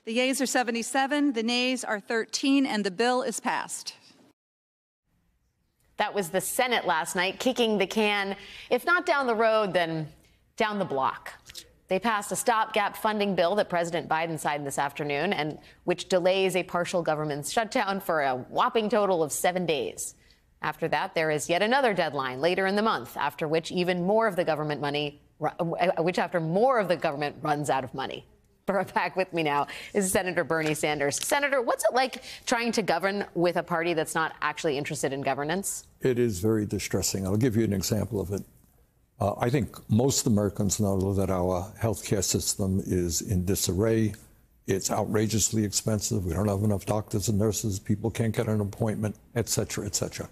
The yeas are 77, the nays are 13, and the bill is passed. That was the Senate last night, kicking the can, if not down the road, then down the block. They passed a stopgap funding bill that President Biden signed this afternoon, and which delays a partial government shutdown for a whopping total of 7 days. After that, there is yet another deadline later in the month, after which more of the government runs out of money. Back with me now is Senator Bernie Sanders. Senator, what's it like trying to govern with a party that's not actually interested in governance? It is very distressing. I'll give you an example of it. I think most Americans know that our healthcare system is in disarray. It's outrageously expensive. We don't have enough doctors and nurses. People can't get an appointment, et cetera, et cetera.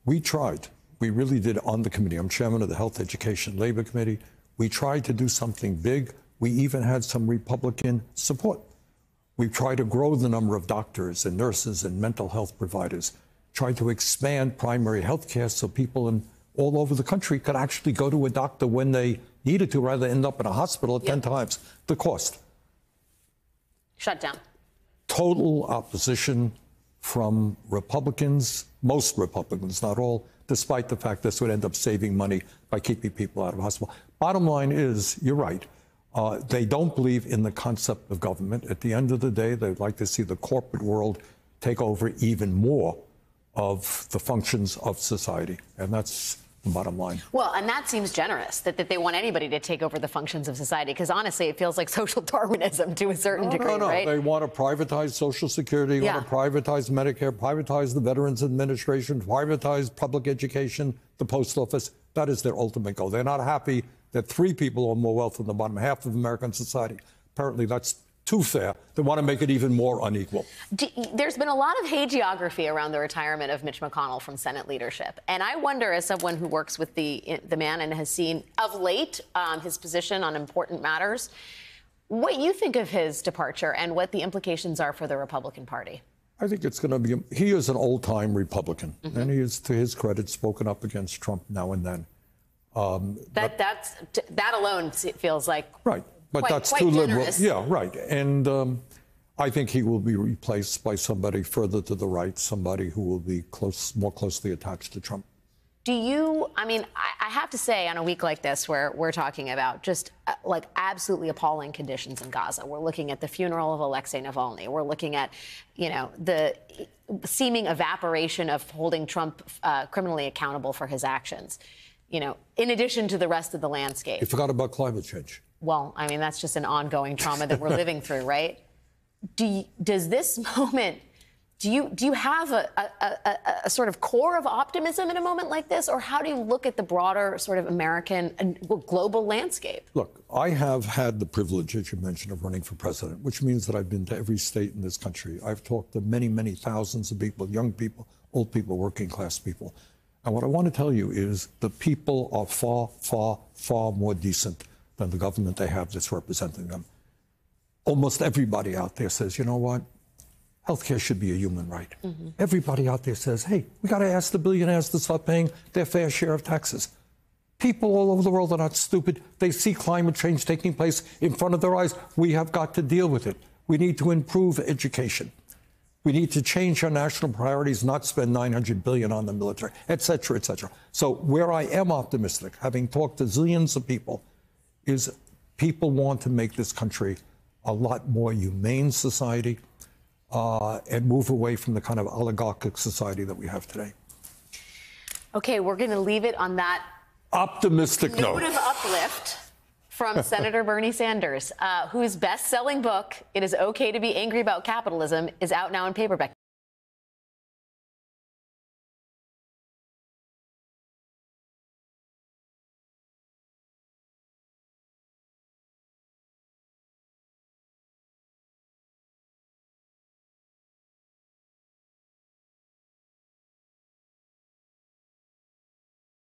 We tried. We really did on the committee. I'm chairman of the Health, Education, Labor Committee. We tried to do something big. We even had some Republican support. We tried to grow the number of doctors and nurses and mental health providers, tried to expand primary health care so people all over the country could actually go to a doctor when they needed to, rather than end up in a hospital at 10 times the cost. Shut down. Total opposition from Republicans, most Republicans, not all, despite the fact this would end up saving money by keeping people out of hospital. Bottom line is, you're right. They don't believe in the concept of government. At the end of the day, they'd like to see the corporate world take over even more of the functions of society. And that's the bottom line. Well, and that seems generous, that they want anybody to take over the functions of society, because honestly, it feels like social Darwinism to a certain degree, right? They want to privatize Social Security, want to privatize Medicare, privatize the Veterans Administration, privatize public education, the post office. That is their ultimate goal. They're not happy that 3 people own more wealth than the bottom half of American society. Apparently, that's too fair. They want to make it even more unequal. There's been a lot of hagiography around the retirement of Mitch McConnell from Senate leadership. And I wonder, as someone who works with the man and has seen of late his position on important matters, what you think of his departure and what the implications are for the Republican Party. I think it's going to be, he is an old-time Republican, and he is, to his credit, spoken up against Trump now and then. That alone feels like right, but that's too liberal. Yeah, right. And I think he will be replaced by somebody further to the right, somebody who will be more closely attached to Trump. Do you, I mean, I have to say, on a week like this, where we're talking about just like absolutely appalling conditions in Gaza, we're looking at the funeral of Alexei Navalny, we're looking at, the seeming evaporation of holding Trump criminally accountable for his actions, in addition to the rest of the landscape. You forgot about climate change. Well, I mean, that's just an ongoing trauma that we're living through, right? Does this moment, do you have a sort of core of optimism in a moment like this? Or how do you look at the broader sort of American and global landscape? Look, I have had the privilege, as you mentioned, of running for president, which means that I've been to every state in this country. I've talked to many, many thousands of people, young people, old people, working class people. And what I want to tell you is the people are far, far, far more decent than the government they have that's representing them. Almost everybody out there says, you know what? Healthcare should be a human right. Everybody out there says, hey, we got to ask the billionaires to start paying their fair share of taxes. People all over the world are not stupid. They see climate change taking place in front of their eyes. We have got to deal with it. We need to improve education. We need to change our national priorities, not spend $900 billion on the military, et cetera, et cetera. So where I am optimistic, having talked to zillions of people, is people want to make this country a lot more humane society and move away from the kind of oligarchic society that we have today. Okay, we're going to leave it on that optimistic note of uplift from Senator Bernie Sanders, whose best-selling book, It Is Okay to Be Angry About Capitalism, is out now in paperback.